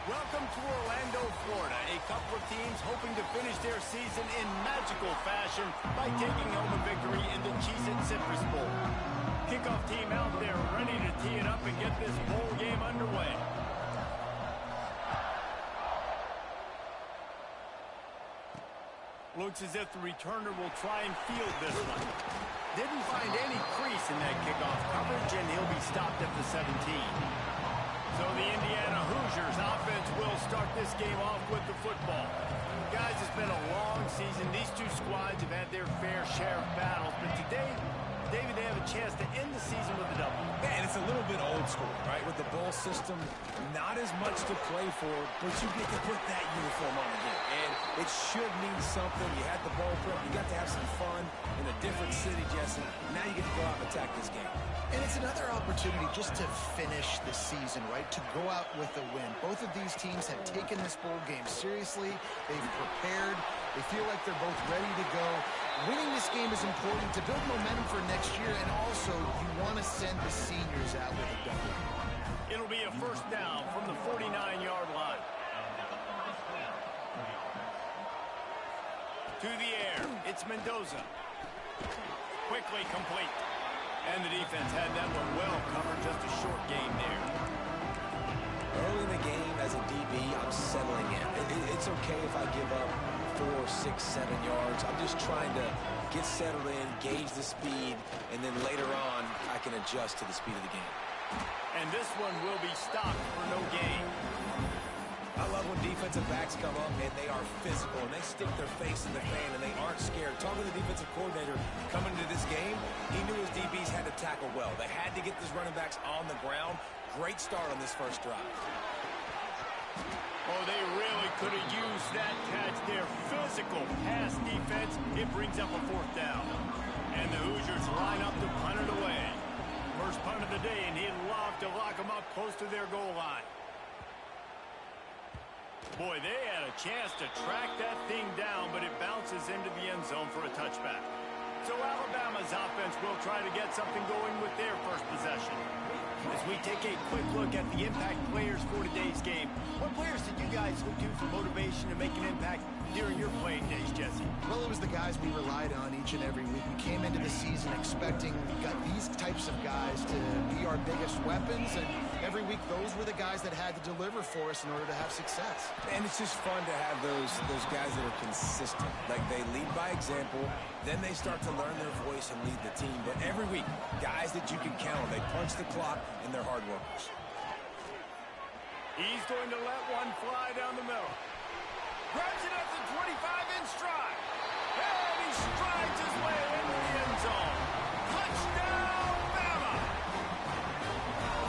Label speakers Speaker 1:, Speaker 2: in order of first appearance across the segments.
Speaker 1: Welcome to Orlando, Florida. A couple of teams hoping to finish their season in magical fashion by taking home a victory in the Cheez-It Citrus Bowl. Kickoff team out there ready to tee it up and get this bowl game underway. Looks as if the returner will try and field this one. Didn't find any crease in that kickoff coverage, and he'll be stopped at the 17. So the Indiana Hoosiers offense will start this game off with the football. Guys, it's been a long season. These two squads have had their fair share of battles, but today, David, they have a chance to end the season with a W.
Speaker 2: Man, it's a little bit old school, right? With the bowl system, not as much to play for, but you get to put that uniform on again. And it should mean something. You had the bowl prep. You got to have some fun in a different city, Jesse. Now you get to go out and attack this game.
Speaker 3: And it's another opportunity just to finish the season, right? To go out with a win. Both of these teams have taken this bowl game seriously. They've prepared. They feel like they're both ready to go. Winning this game is important to build momentum for next year, and also you want to send the seniors out with a W.
Speaker 1: It'll be a first down from the 49-yard line. To the air, it's Mendoza. Quickly complete. And the defense had that one well covered, just a short game there.
Speaker 2: Early in the game, as a DB, I'm settling in. It's okay if I give up 4, 6, 7 yards. I'm just trying to get settled in, gauge the speed, and then later on, I can adjust to the speed of the game.
Speaker 1: And this one will be stopped for no gain.
Speaker 2: I love when defensive backs come up and they are physical and they stick their face in the fan and they aren't scared. Talking to the defensive coordinator coming into this game, he knew his DBs had to tackle well. They had to get these running backs on the ground. Great start on this first drive.
Speaker 1: Oh, they really could have used that catch there. Physical pass defense. It brings up a fourth down. And the Hoosiers line up to punt it away. First punt of the day, and he'd love to lock them up close to their goal line. Boy, they had a chance to track that thing down, but it bounces into the end zone for a touchback. So Alabama's offense will try to get something going with their first possession. As we take a quick look at the impact players for today's game, what players did you guys look to for motivation to make an impact during your playing days, Jesse?
Speaker 3: Well, it was the guys we relied on each and every week. We came into the season expecting we got these types of guys to be our biggest weapons, and every week those were the guys that had to deliver for us in order to have success.
Speaker 2: And it's just fun to have those guys that are consistent. Like, they lead by example, then they start to learn their voice and lead the team. But every week, guys that you can count on, they punch the clock, and they're hard workers.
Speaker 1: He's going to let one fly down the middle. Grabs it at the 25 in stride. And he strides his way into the end zone. Touchdown, Bama!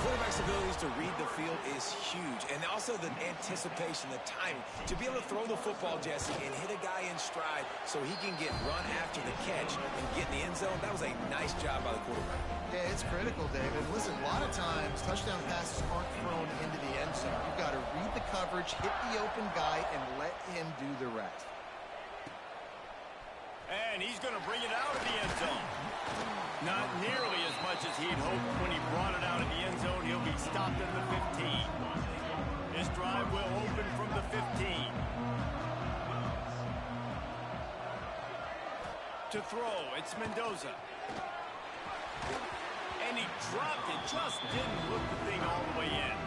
Speaker 2: Quarterback's abilities to read the field is huge. And also the anticipation, the timing. To be able to throw the football, Jesse, and hit a guy in stride so he can get run after the catch and get in the end zone, that was a nice job by the quarterback.
Speaker 3: Yeah, it's critical, David. Listen, a lot of times touchdown passes aren't thrown into the end zone. You've got to read the coverage, hit the open guy, and let him do the rest.
Speaker 1: And he's going to bring it out of the end zone. Not nearly as much as he'd hoped when he brought it out of the end zone. He'll be stopped at the 15. His drive will open from the 15. To throw, it's Mendoza. And he dropped it, just didn't look the thing all the way in.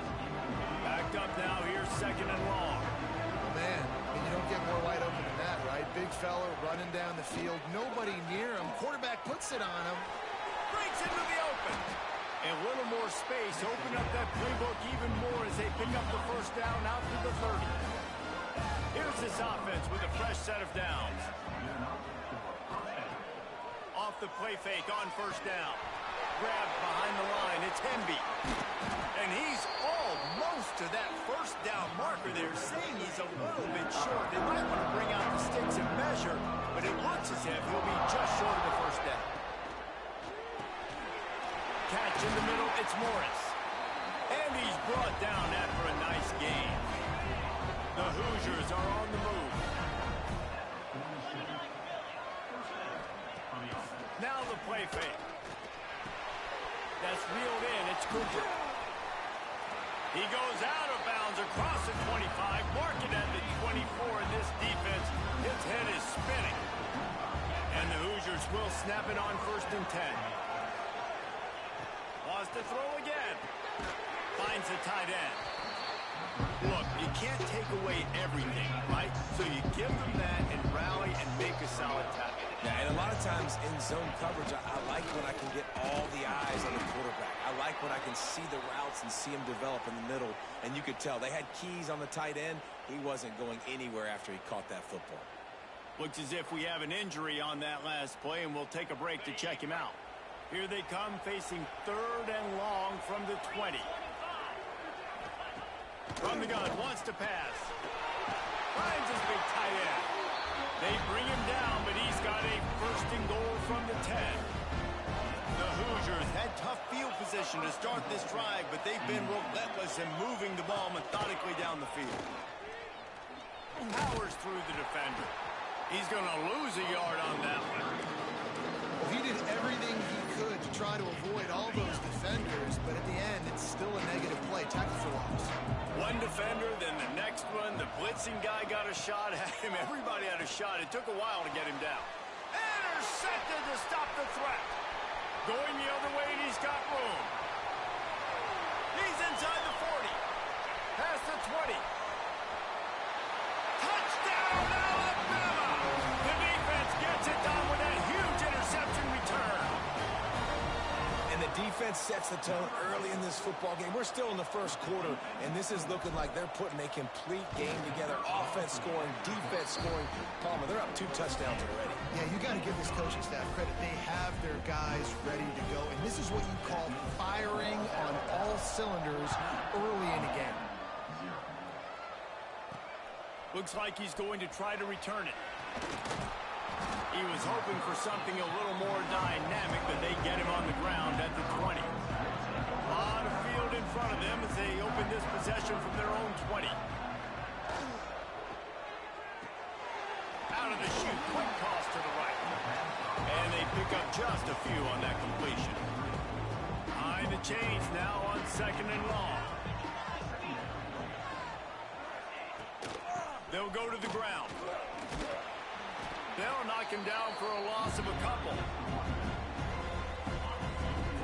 Speaker 1: Backed up now, here's second and long.
Speaker 3: Oh, man, I mean, you don't get more wide open than that, right? Big fella running down the field, nobody near him. Quarterback puts it on him.
Speaker 1: Breaks into the open. And a little more space, open up that playbook even more as they pick up the first down out to the 30. Here's this offense with a fresh set of downs. Off the play fake on first down. Grabbed behind the line, it's Hemby. And he's almost to that first down marker there, saying he's a little bit short. They might want to bring out the sticks and measure, but it looks as if he'll be just short of the first down. Catch in the middle, it's Morris. And he's brought down after a nice gain. The Hoosiers are on the move. Now the play fake. That's reeled in. It's Cooper. He goes out of bounds across the 25. And the Hoosiers will snap it on 1st and 10. Lost to throw again. Finds the tight end. Look, you can't take away everything, right? So you give them that and rally and make a solid tackle.
Speaker 2: Yeah, and a lot of times in zone coverage, I like when I can get all the eyes on the quarterback. I like when I can see the routes and see him develop in the middle. And you could tell they had keys on the tight end. He wasn't going anywhere after he caught that football.
Speaker 1: Looks as if we have an injury on that last play, and we'll take a break to check him out. Here they come, facing 3rd and long from the 20. From the gun, wants to pass. Finds his big tight end. They bring him down, but he's got a 1st and goal from the 10. The Hoosiers had tough field position to start this drive, but they've been relentless in moving the ball methodically down the field. Powers through the defender. He's going to lose a yard on that one.
Speaker 3: Well, he did everything he could to try to avoid all those defenders, but at the end, it's still a negative play. Tackle for loss.
Speaker 1: One defender, then the next one. The blitzing guy got a shot at him. Everybody had a shot. It took a while to get him down. Intercepted to stop the threat. Going the other way, and he's got room. He's inside the 40. Past the 20. Touchdown, Alabama! The defense gets it done with that huge interception return.
Speaker 2: And the defense sets the tone early in this football game. We're still in the 1st quarter, and this is looking like they're putting a complete game together. Offense scoring, defense scoring. Palmer, they're up 2 touchdowns already.
Speaker 3: Yeah, you got to give this coaching staff credit. They have their guys ready to go, and this is what you call firing on all cylinders early in a game.
Speaker 1: Looks like he's going to try to return it. He was hoping for something a little more dynamic, but they get him on the ground at the 20. A lot of field in front of them as they open this possession from their own 20. Out of the chute, quick toss to the right. And they pick up just a few on that completion. Behind the chains now on 2nd and long. They'll go to the ground. They'll knock him down for a loss of a couple.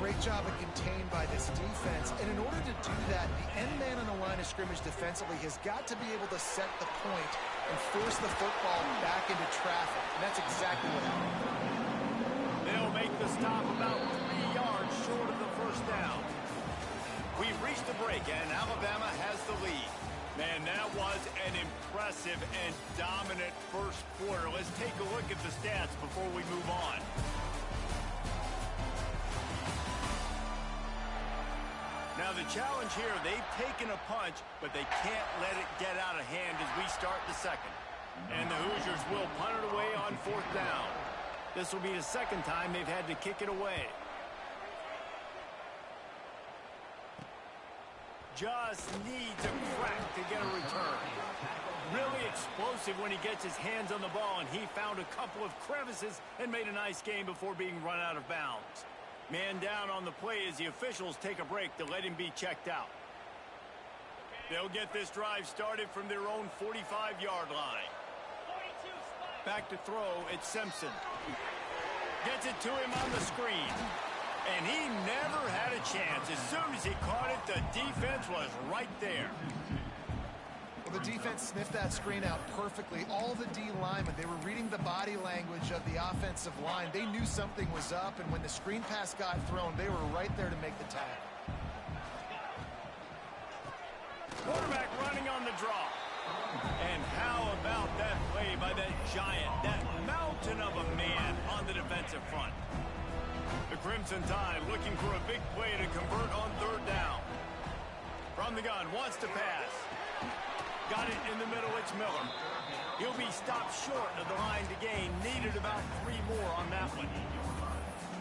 Speaker 3: Great job of contained by this defense. And in order to do that, the end man on the line of scrimmage defensively has got to be able to set the point and force the football back into traffic. And that's exactly what happened.
Speaker 1: They'll make the stop about 3 yards short of the 1st down. We've reached the break, and Alabama has the lead. Man, that was an impressive and dominant 1st quarter. Let's take a look at the stats before we move on. Now, the challenge here, they've taken a punch, but they can't let it get out of hand as we start the 2nd. And the Hoosiers will punt it away on 4th down. This will be the 2nd time they've had to kick it away. Just needs a crack to get a return. Really explosive when he gets his hands on the ball, and he found a couple of crevices and made a nice game before being run out of bounds. Man down on the play as the officials take a break to let him be checked out. They'll get this drive started from their own 45-yard line. Back to throw, it's Simpson. Gets it to him on the screen. And he never had a chance. As soon as he caught it, the defense was right there.
Speaker 3: Well, the defense sniffed that screen out perfectly. All the D linemen, they were reading the body language of the offensive line. They knew something was up, and when the screen pass got thrown, they were right there to make the tackle.
Speaker 1: Quarterback running on the draw. And how about that play by that giant, that mountain of a man on the defensive front? The Crimson Tide looking for a big play to convert on 3rd down. From the gun, wants to pass. Got it in the middle, it's Miller. He'll be stopped short of the line to gain. Needed about 3 more on that one.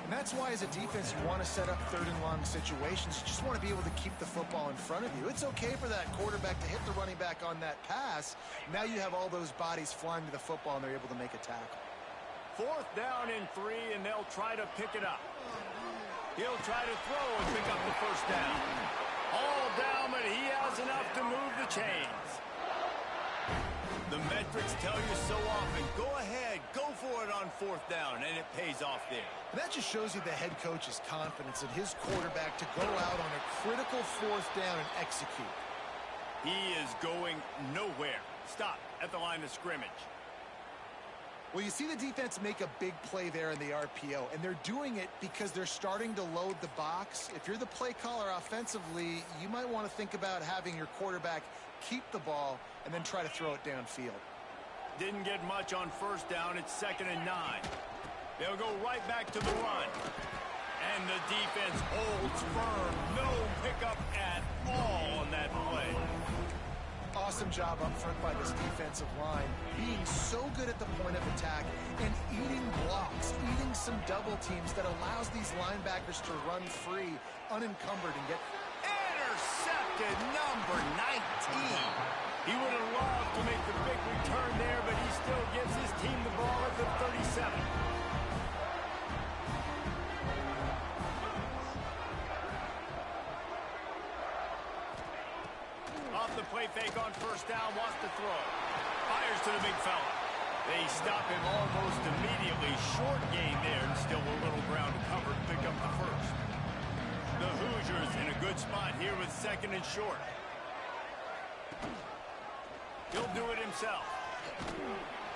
Speaker 3: And that's why as a defense you want to set up 3rd and long situations. You just want to be able to keep the football in front of you. It's okay for that quarterback to hit the running back on that pass. Now you have all those bodies flying to the football and they're able to make a tackle.
Speaker 1: 4th down and 3, and they'll try to pick it up. He'll try to throw and pick up the 1st down. All down, but he has enough to move the chains. The metrics tell you so often, go ahead, go for it on fourth down, and it pays off there.
Speaker 3: And that just shows you the head coach's confidence in his quarterback to go out on a critical fourth down and execute.
Speaker 1: He is going nowhere. Stop at the line of scrimmage.
Speaker 3: Well, you see the defense make a big play there in the RPO, and they're doing it because they're starting to load the box. If you're the play caller offensively, you might want to think about having your quarterback keep the ball and then try to throw it downfield.
Speaker 1: Didn't get much on first down. It's 2nd and 9. They'll go right back to the run. And the defense holds firm. No pickup at all on that play.
Speaker 3: Awesome job up front by this defensive line, being so good at the point of attack and eating blocks, eating some double teams that allows these linebackers to run free, unencumbered, and get...
Speaker 1: Intercepted, number 19. He would have loved to make the big return there, but he still gives his team the ball at the 37. Off the play fake on first down, wants to throw. Fires to the big fella. They stop him almost immediately. Short gain there, and still a little ground to cover to pick up the first. The Hoosiers in a good spot here with 2nd and short. He'll do it himself.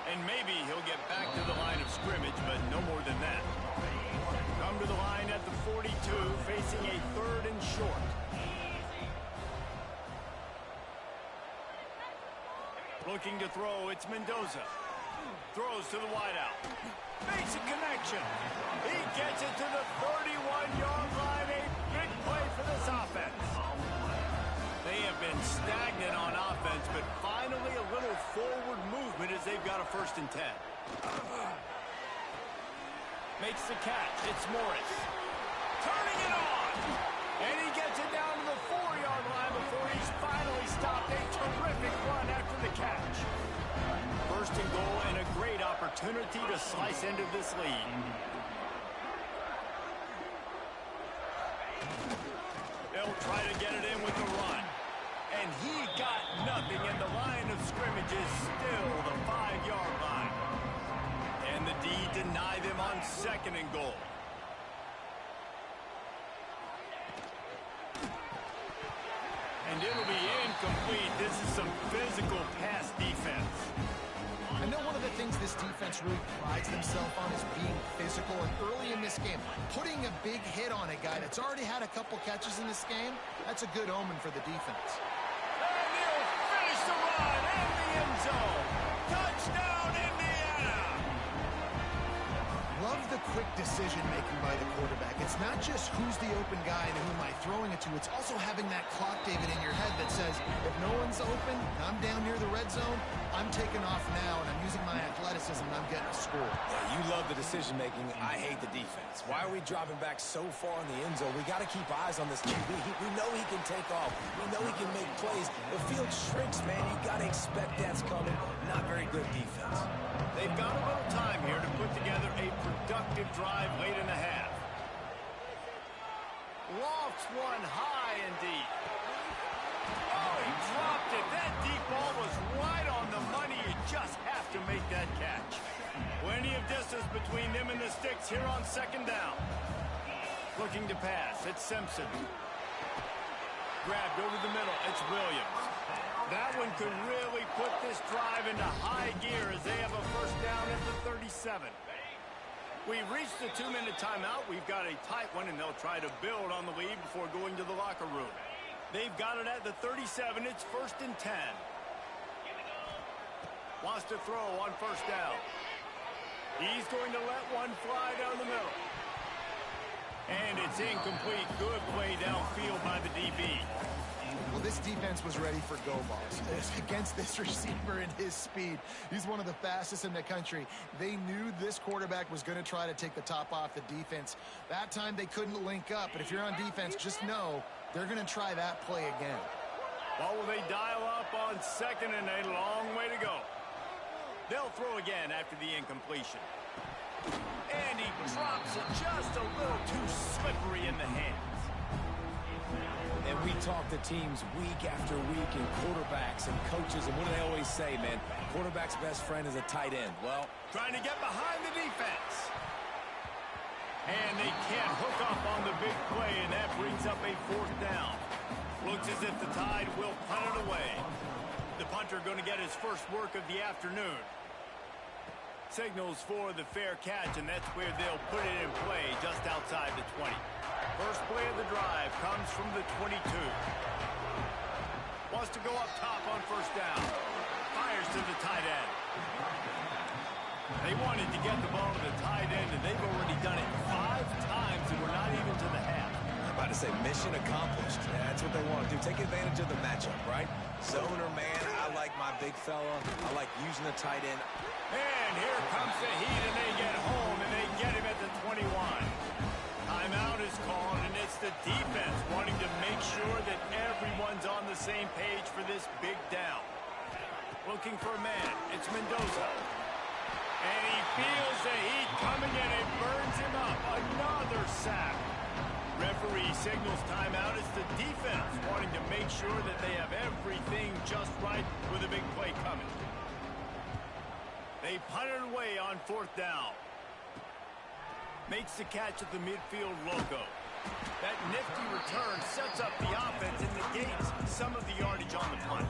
Speaker 1: And maybe he'll get back to the line of scrimmage, but no more than that. Come to the line at the 42, facing a 3rd and short. Looking to throw, it's Mendoza. Throws to the wideout. Makes a connection. He gets it to the 31-yard line. A big play for this offense. They have been stagnant on offense, but finally a little forward movement as they've got a 1st and 10. Makes the catch. It's Morris. Turning it on. And he gets it down to the 4-yard line before he's finally stopped. A terrific run after the catch. 1st and goal and a great opportunity to slice into this lead. They'll try to get it in with the run. And he got nothing, and the line of scrimmage is still the 5-yard line. And the D deny them on 2nd and goal. And it'll be incomplete. This is some physical pass defense.
Speaker 3: I know one of the things this defense really prides themselves on is being physical, and early in this game, putting a big hit on a guy that's already had a couple catches in this game, that's a good omen for the defense.
Speaker 1: And he'll finish the run in the end zone. Touchdown, Indiana!
Speaker 3: Love the quick decision-making by the quarterback. It's not just who's the open guy and who am I throwing it to. It's also having that clock, David, in your head that says, if no one's open and I'm down near the red zone, I'm taking off now, and I'm using my athleticism, and I'm getting a score.
Speaker 2: Yeah, you love the decision-making. I hate the defense. Why are we dropping back so far in the end zone? We got to keep eyes on this QB. We know he can take off. We know he can make plays. The field shrinks, man. You got to expect that's coming. Not very good defense.
Speaker 1: They've got a little time here to put together a productive drive late in the half. Lofts one high and deep. Oh, he dropped it. That deep ball was right on the money. You just have to make that catch. Plenty of distance between them and the sticks here on 2nd down. Looking to pass. It's Simpson. Grabbed over the middle. It's Williams. That one could really put this drive into high gear as they have a 1st down at the 37. We've reached the 2-minute timeout. We've got a tight one, and they'll try to build on the lead before going to the locker room. They've got it at the 37. It's 1st and 10. Wants to throw on 1st down. He's going to let one fly down the middle. And it's incomplete. Good play downfield by the DB.
Speaker 3: Well, this defense was ready for go balls. Against this receiver and his speed, he's one of the fastest in the country. They knew this quarterback was going to try to take the top off the defense. That time they couldn't link up, but if you're on defense, just know they're going to try that play again.
Speaker 1: Well, will they dial up on 2nd and a long way to go? They'll throw again after the incompletion. And he drops it just a little too slippery in the hands.
Speaker 2: And we talk to teams week after week and quarterbacks and coaches, and what do they always say, man? Quarterback's best friend is a tight end. Well,
Speaker 1: trying to get behind the defense. And they can't hook up on the big play, and that brings up a 4th down. Looks as if the Tide will punt it away. The punter going to get his first work of the afternoon. Signals for the fair catch, and that's where they'll put it in play just outside the 20. First play of the drive comes from the 22. Wants to go up top on 1st down. Fires to the tight end. They wanted to get the ball to the tight end, and they've already done it 5 times, and we're not even to the half.
Speaker 2: I'm about to say mission accomplished. Yeah, that's what they want to do. Take advantage of the matchup, right? Zone or man, I like my big fella. I like using the tight end.
Speaker 1: And here comes the heat, and they get home, and they get him at the 21. Timeout is called, and it's the defense wanting to make sure that everyone's on the same page for this big down. Looking for a man. It's Mendoza. And he feels the heat coming in and burns him up. Another sack. Referee signals timeout. It's the defense wanting to make sure that they have everything just right with a big play coming. They punt it away on 4th down. Makes the catch at the midfield logo. That nifty return sets up the offense and negates some of the yardage on the punt.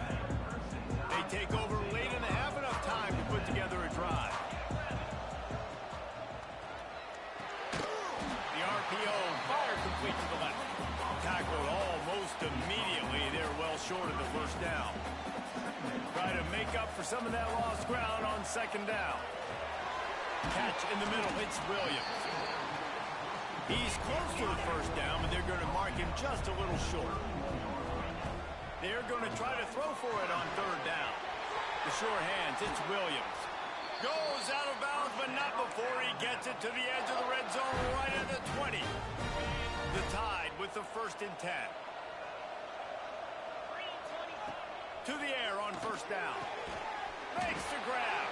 Speaker 1: They take over late in the half, enough time to put together a drive. The RPO fire complete to the left. Tackled almost immediately. They're well short of the 1st down. Try to make up for some of that lost ground on 2nd down. Catch in the middle. It's Williams. He's close to the 1st down, but they're going to mark him just a little short. They're going to try to throw for it on 3rd down. The sure hands, it's Williams. Goes out of bounds, but not before he gets it to the edge of the red zone right at the 20. The Tide with the 1st and 10. To the air on 1st down. Makes the grab.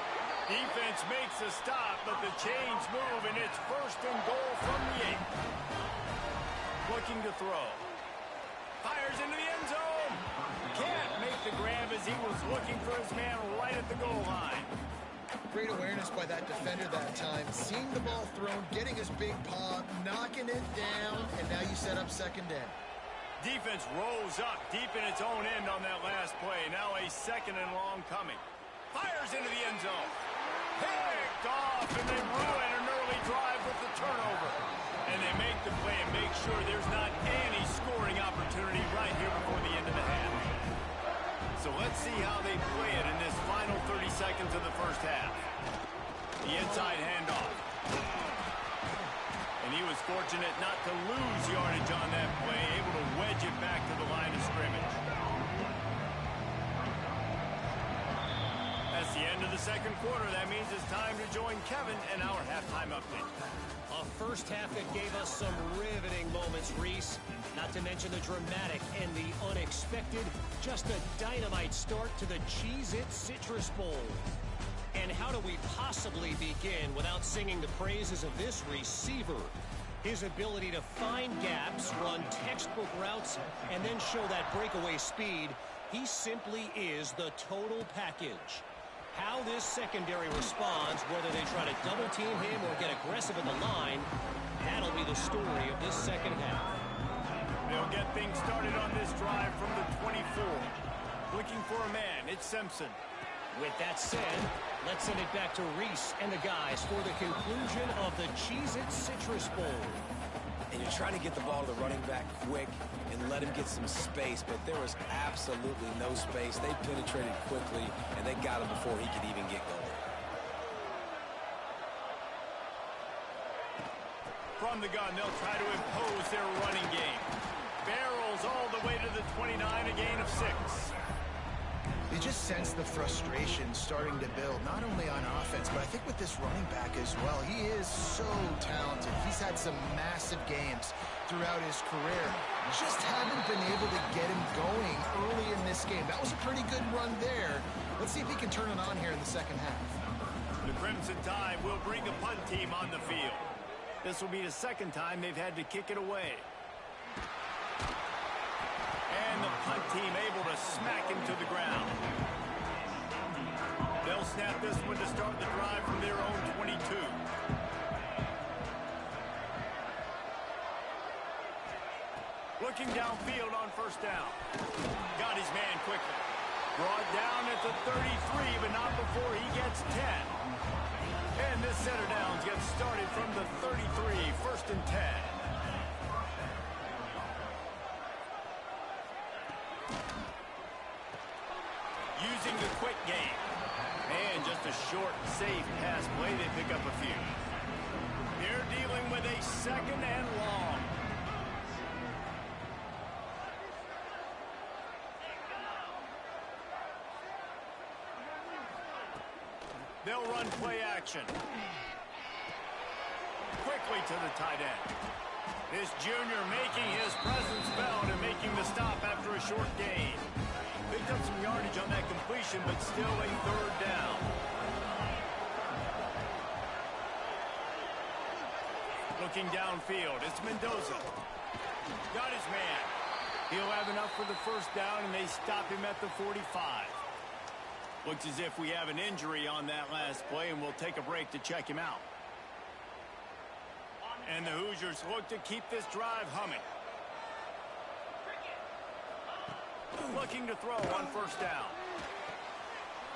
Speaker 1: Defense makes a stop, but the chains move, and it's 1st and goal from the 8. Looking to throw. Fires into the end zone. Can't make the grab as he was looking for his man right at the goal line.
Speaker 3: Great awareness by that defender that time. Seeing the ball thrown, getting his big paw, knocking it down, and now you set up 2nd end.
Speaker 1: Defense rolls up deep in its own end on that last play. Now a 2nd and long coming. Fires into the end zone. Picked off, and they ruin an early drive with the turnover. And they make the play and make sure there's not any scoring opportunity right here before the end of the half. So let's see how they play it in this final 30 seconds of the 1st half. The inside handoff. And he was fortunate not to lose yardage on that play, able to wedge it back to the line of scrimmage. That's the end of the 2nd quarter. That means it's time to join Kevin and our halftime update.
Speaker 4: A 1st half that gave us some riveting moments, Reese. Not to mention the dramatic and the unexpected. Just a dynamite start to the Cheez-It Citrus Bowl. And how do we possibly begin without singing the praises of this receiver? His ability to find gaps, run textbook routes, and then show that breakaway speed. He simply is the total package. How this secondary responds, whether they try to double-team him or get aggressive at the line, that'll be the story of this 2nd half.
Speaker 1: They'll get things started on this drive from the 24. Looking for a man, it's Simpson.
Speaker 4: With that said, let's send it back to Reese and the guys for the conclusion of the Cheez-It Citrus Bowl.
Speaker 2: And you're trying to get the ball to the running back quick and let him get some space, but there was absolutely no space. They penetrated quickly, and they got him before he could even get going.
Speaker 1: From the gun, they'll try to impose their running game. Barrels all the way to the 29, a gain of 6.
Speaker 3: You just sense the frustration starting to build, not only on offense, but I think with this running back as well. He is so talented. He's had some massive games throughout his career. Just haven't been able to get him going early in this game. That was a pretty good run there. Let's see if he can turn it on here in the 2nd half.
Speaker 1: The Crimson Tide will bring a punt team on the field. This will be the 2nd time they've had to kick it away. punt team able to smack him to the ground. They'll snap this one to start the drive from their own 22. Looking downfield on first down. Got his man quickly. Brought down at the 33, but not before he gets 10. And this center downs gets started from the 33, first and 10. Using the quick game. And just a short, safe pass play. They pick up a few. They're dealing with a second and long. They'll run play action. Quickly to the tight end. This junior making his presence felt and making the stop after a short gain. Picked up some yardage on that completion, but still a third down. Looking downfield, it's Mendoza. Got his man. He'll have enough for the first down, and they stop him at the 45. Looks as if we have an injury on that last play, and we'll take a break to check him out. And the Hoosiers look to keep this drive humming. Looking to throw on first down.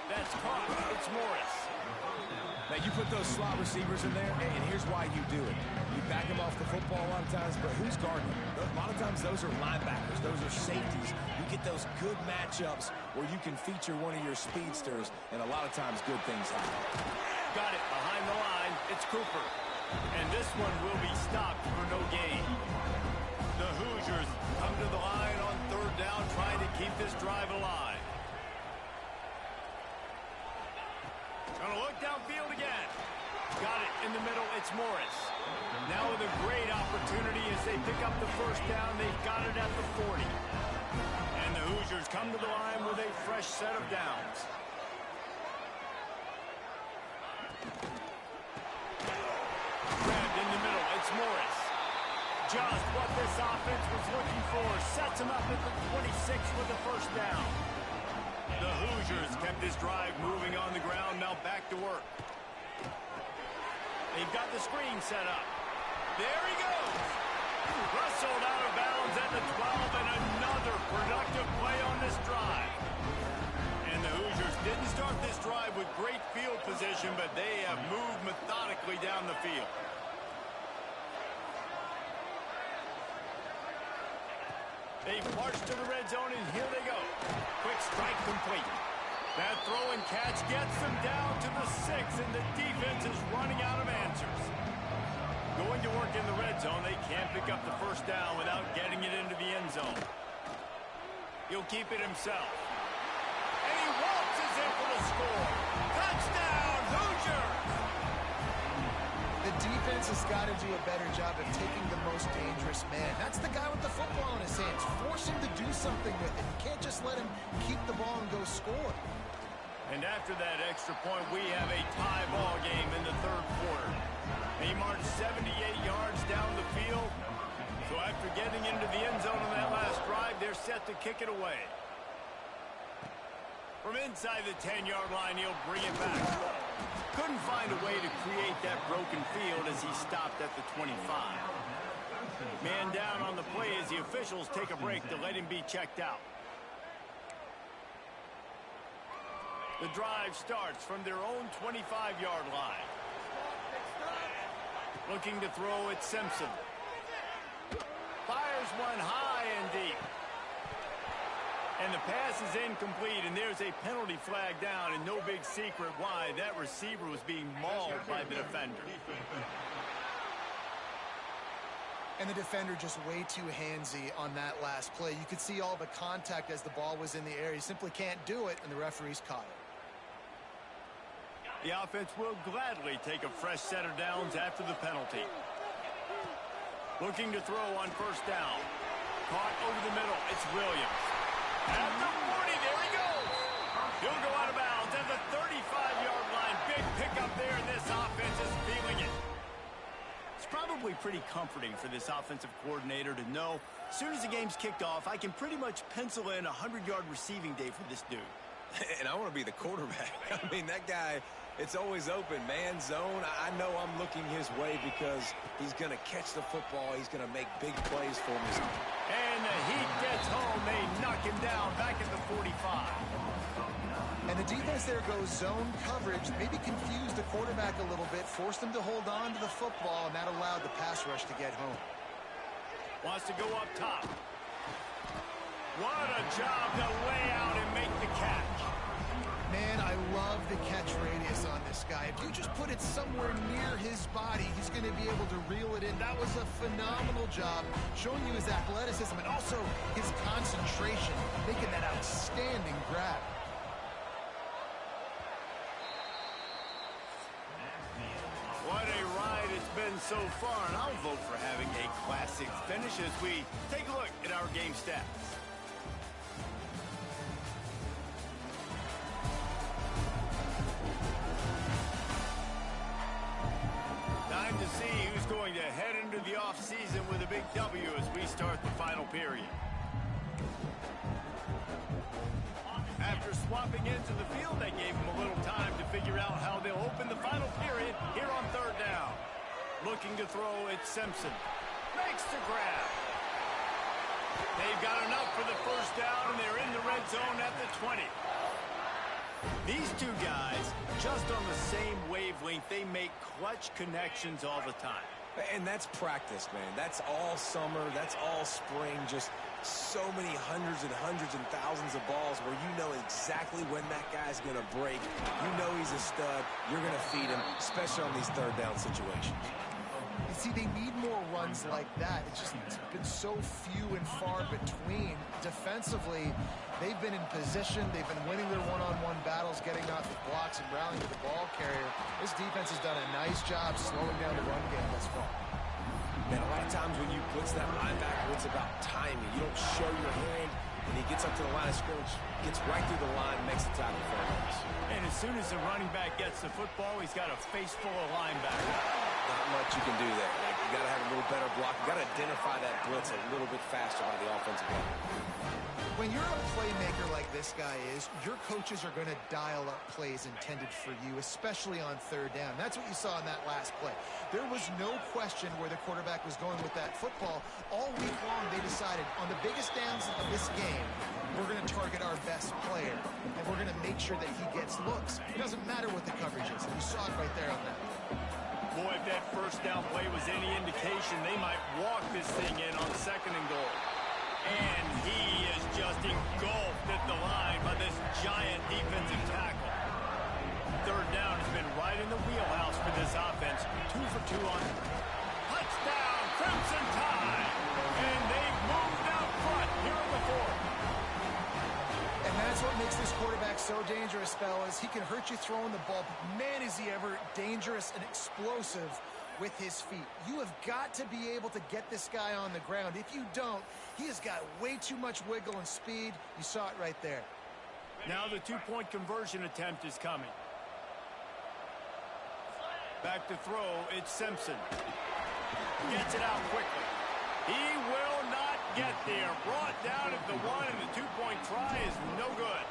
Speaker 1: That's caught. It's Morris.
Speaker 2: Now, you put those slot receivers in there, and here's why you do it. You back them off the football a lot of times, but who's guarding them? A lot of times those are linebackers. Those are safeties. You get those good matchups where you can feature one of your speedsters, and a lot of times good things happen.
Speaker 1: Got it behind the line. It's Cooper. And this one will be stopped for no gain. The Hoosiers come to the line on third down, trying to keep this drive alive. Gonna look downfield again. Got it in the middle. It's Morris. Now with a great opportunity as they pick up the first down. They've got it at the 40. And the Hoosiers come to the line with a fresh set of downs. Grabbed in the middle. It's Morris. Just what this offense was looking for. Sets him up at the 26 with the first down. The Hoosiers kept this drive moving on the ground. Now back to work. They've got the screen set up. There he goes. Wrestled out of bounds at the 12, and another productive play on this drive. And the Hoosiers didn't start this drive with great field position, but they have moved methodically down the field. They've marched to the red zone, and here they go. Quick strike complete. That throw and catch gets them down to the 6, and the defense is running out of answers. Going to work in the red zone, they can't pick up the first down without getting it into the end zone. He'll keep it himself. And he waltzes in for the score. Touchdown, Hoosiers!
Speaker 3: The defense has got to do a better job of taking the most dangerous man. That's the guy with the football in his hands. Force him to do something with it. You can't just let him keep the ball and go score.
Speaker 1: And after that extra point, we have a tie ball game in the third quarter. They marched 78 yards down the field. So after getting into the end zone on that last drive, they're set to kick it away. From inside the 10-yard line, he'll bring it back. Couldn't find a way to create that broken field as he stopped at the 25. Man down on the play as the officials take a break to let him be checked out. The drive starts from their own 25-yard line. Looking to throw at Simpson. Fires one high and deep. And the pass is incomplete, and there's a penalty flag down, and no big secret why. That receiver was being mauled by the defender.
Speaker 3: And the defender just way too handsy on that last play. You could see all the contact as the ball was in the air. He simply can't do it, and the referees caught it.
Speaker 1: The offense will gladly take a fresh set of downs after the penalty. Looking to throw on first down. Caught over the middle. It's Williams. At the 40, there he goes. He'll go out of bounds at the 35-yard line. Big pickup there, and this offense is feeling it. probably pretty comforting for this offensive coordinator to know as soon as the game's kicked off, I can pretty much pencil in a 100-yard receiving day for this dude.
Speaker 2: And I want to be the quarterback. I mean, that guy, it's always open, man, zone. I know I'm looking his way because he's going to catch the football. He's going to make big plays for me.
Speaker 1: And the Heat gets home. They knock him down back at the 45.
Speaker 3: And the defense there goes zone coverage, maybe confused the quarterback a little bit, forced him to hold on to the football, and that allowed the pass rush to get home.
Speaker 1: Wants to go up top. What a job to lay out and make the catch.
Speaker 3: Man, I love the catch radius on this guy. If you just put it somewhere near his body, he's going to be able to reel it in. That was a phenomenal job, showing you his athleticism and also his concentration, making that outstanding grab.
Speaker 1: What a ride it's been so far, and I'll vote for having a classic finish as we take a look at our game stats. Time to see who's going to head into the offseason with a big W as we start the final period. After swapping into the field, they gave him a little time to figure out how they'll open the final period here on third down. Looking to throw, it's Simpson. Makes the grab. They've got enough for the first down, and they're in the red zone at the 20. These two guys, just on the same wavelength, they make clutch connections all the time.
Speaker 2: And that's practice, man. That's all summer. That's all spring. Just so many hundreds and thousands of balls where you know exactly when that guy's going to break. You know he's a stud. You're going to feed him, especially on these third down situations.
Speaker 3: You see, they need more runs like that. It's been so few and far between. Defensively, they've been in position. They've been winning their one-on-one battles, getting off the blocks and rallying to the ball carrier. This defense has done a nice job slowing down the run game thus far.
Speaker 2: Man, a lot of times when you blitz that linebacker, it's about timing. You don't show your hand, and he gets up to the line of scrimmage, gets right through the line, makes the tackle for a loss.
Speaker 1: And as soon as the running back gets the football, he's got a face full of linebackers.
Speaker 2: Not much you can do there. Like, you got to have a little better block. You got to identify that blitz a little bit faster by the offensive line.
Speaker 3: When you're a playmaker like this guy is, your coaches are going to dial up plays intended for you, especially on third down. That's what you saw in that last play. There was no question where the quarterback was going with that football. All week long, they decided on the biggest downs of this game, we're going to target our best player, and we're going to make sure that he gets looks. It doesn't matter what the coverage is. You saw it right there on that.
Speaker 1: Boy, if that first down play was any indication, they might walk this thing in on second and goal. And he is just engulfed at the line by this giant defensive tackle. Third down has been right in the wheelhouse for this offense. 2 for 2 on touchdown, Crimson Tide. And they've moved out front here in the fourth.
Speaker 3: And that's what makes this quarterback so dangerous, fellas. He can hurt you throwing the ball, but man, is he ever dangerous and explosive with his feet. You have got to be able to get this guy on the ground. If you don't, he has got way too much wiggle and speed. You saw it right there.
Speaker 1: Now the two-point conversion attempt is coming. Back to throw, it's Simpson. Gets it out quickly. He will not get there. Brought down at the one, and the two-point try is no good.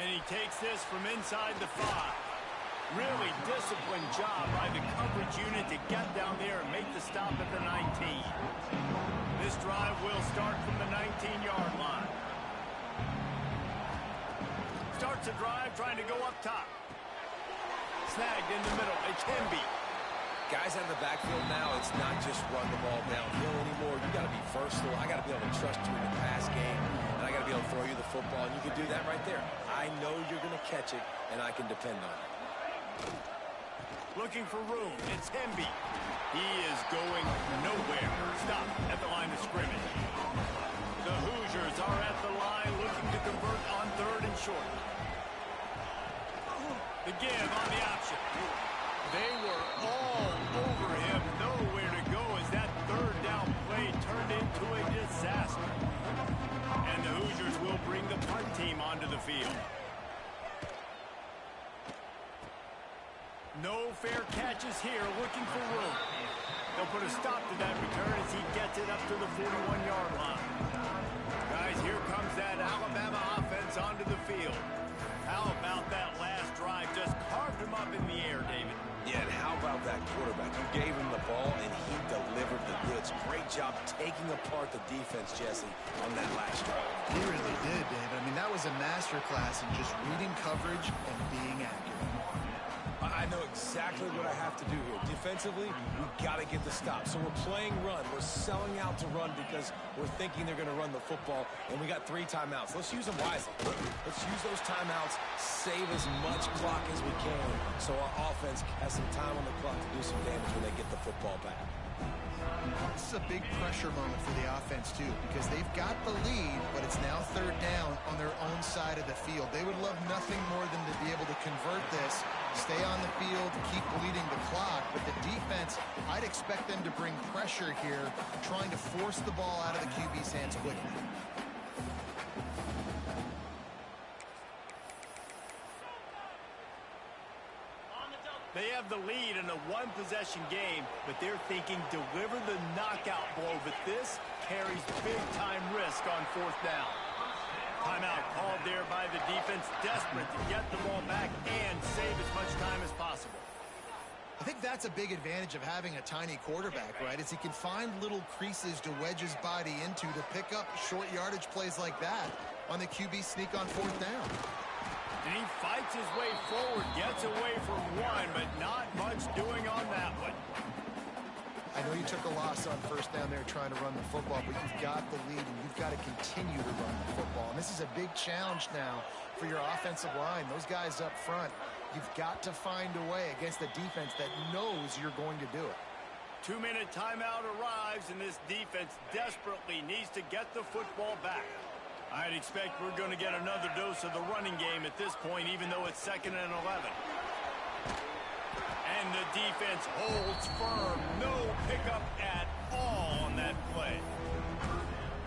Speaker 1: And he takes this from inside the 5. Really disciplined job by the coverage unit to get down there and make the stop at the 19. This drive will start from the 19-yard line. Starts a drive trying to go up top. Snagged in the middle. It can be.
Speaker 2: Guys out of the backfield now, it's not just run the ball downhill anymore. You got to be versatile. I got to be able to trust you in the pass game, and I got to be able to throw you the football, and you can do that right there. I know you're going to catch it, and I can depend on it.
Speaker 1: Looking for room. It's Hemby. He is going nowhere. Stop at the line of scrimmage. The Hoosiers are at the line looking to convert on third and short. The give on the option. They were all over him. Nowhere to go as that third down play turned into a disaster. And the Hoosiers will bring the punt team onto the field. No fair catches here, looking for room. They'll put a stop to that return as he gets it up to the 41-yard line. Guys, here comes that Alabama offense onto the field. How about that last drive? Just carved him up in the air, David.
Speaker 2: Yeah, and how about that quarterback? You gave him the ball, and he delivered the goods. Great job taking apart the defense, Jesse, on that last drive.
Speaker 3: He really did, David. I mean, that was a masterclass in just reading coverage and being accurate.
Speaker 2: I know exactly what I have to do here. Defensively, we've got to get the stop. So we're playing run. We're selling out to run because we're thinking they're going to run the football, and we got 3 timeouts. Let's use them wisely. Let's use those timeouts, save as much clock as we can so our offense has some time on the clock to do some damage when they get the football back.
Speaker 3: This is a big pressure moment for the offense, too, because they've got the lead, but it's now 3rd down on their own side of the field. They would love nothing more than to be able to convert this, stay on the field, keep bleeding the clock. But the defense, I'd expect them to bring pressure here, trying to force the ball out of the QB's hands quickly.
Speaker 1: They have the lead in a one-possession game, but they're thinking deliver the knockout blow. But this carries big-time risk on 4th down. Timeout called there by the defense, desperate to get the ball back and save as much time as possible.
Speaker 3: I think that's a big advantage of having a tiny quarterback, right? Is he can find little creases to wedge his body into to pick up short yardage plays like that on the QB sneak on 4th down.
Speaker 1: And he fights his way forward, gets away from one, but not much doing on that one.
Speaker 3: I know you took a loss on 1st down there trying to run the football, but you've got the lead, and you've got to continue to run the football. And this is a big challenge now for your offensive line. Those guys up front, you've got to find a way against a defense that knows you're going to do it.
Speaker 1: 2-minute timeout arrives, and this defense desperately needs to get the football back. I'd expect we're going to get another dose of the running game at this point, even though it's 2nd and 11. And the defense holds firm. No pickup at all on that play.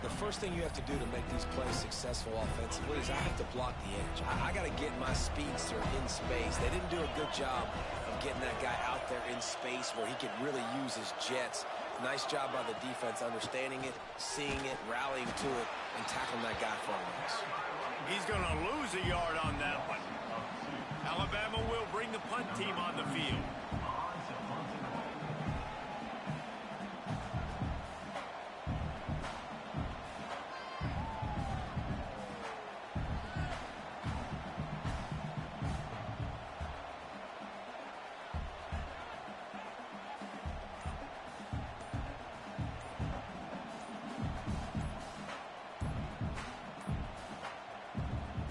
Speaker 2: The first thing you have to do to make these plays successful offensively is I have to block the edge. I got to get my speedster in space. They didn't do a good job of getting that guy out there in space where he could really use his jets. Nice job by the defense understanding it, seeing it, rallying to it, and tackling that guy for a loss.
Speaker 1: He's going to lose a yard on that one. Alabama will bring the punt team on the field.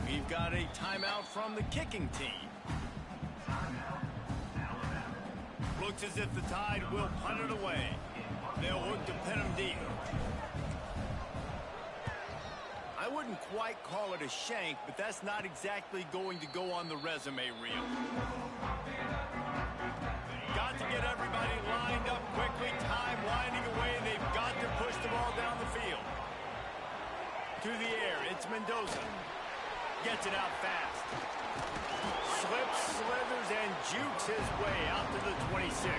Speaker 1: We've got a timeout from the kicking team. Looks as if the Tide will punt it away. They'll look to pin him deep. I wouldn't quite call it a shank, but that's not exactly going to go on the resume reel. Got to get everybody lined up quickly. Time winding away. They've got to push the ball down the field. To the air, it's Mendoza. Gets it out fast. Slips, slithers, and jukes his way out to the 26.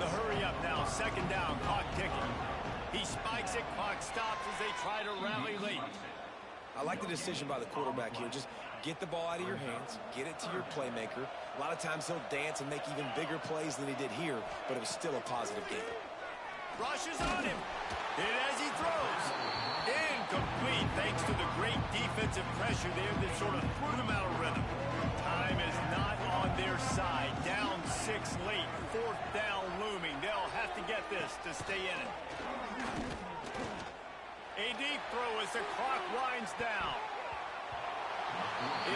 Speaker 1: The hurry up now, 2nd down, clock ticking. He spikes it, clock stops as they try to rally late.
Speaker 2: I like the decision by the quarterback here. Just get the ball out of your hands, get it to your playmaker. A lot of times he'll dance and make even bigger plays than he did here, but it was still a positive game.
Speaker 1: Rushes on him. Hit as he throws. Incomplete thanks to the great defensive pressure there that sort of threw them out of rhythm. Time is not on their side. Down 6 late. 4th down looming. They'll have to get this to stay in it. A deep throw as the clock winds down.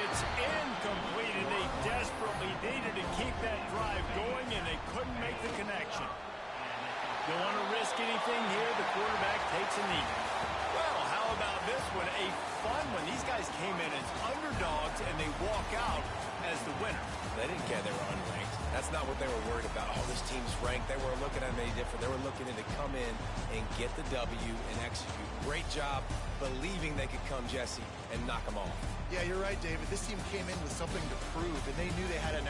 Speaker 1: It's incomplete, and they desperately needed to keep that drive going, and they couldn't make the connection. Don't want to risk anything here. The quarterback takes a knee. Well, how about this one? A fun one. These guys came in as underdogs, and they walk out as the winner.
Speaker 2: They didn't care they were unranked. That's not what they were worried about. Oh, this team's ranked. They weren't looking at them any different. They were looking to come in and get the W and execute. Great job believing they could come, Jesse, and knock them off.
Speaker 3: Yeah, you're right, David. This team came in with something to prove, and they knew they had an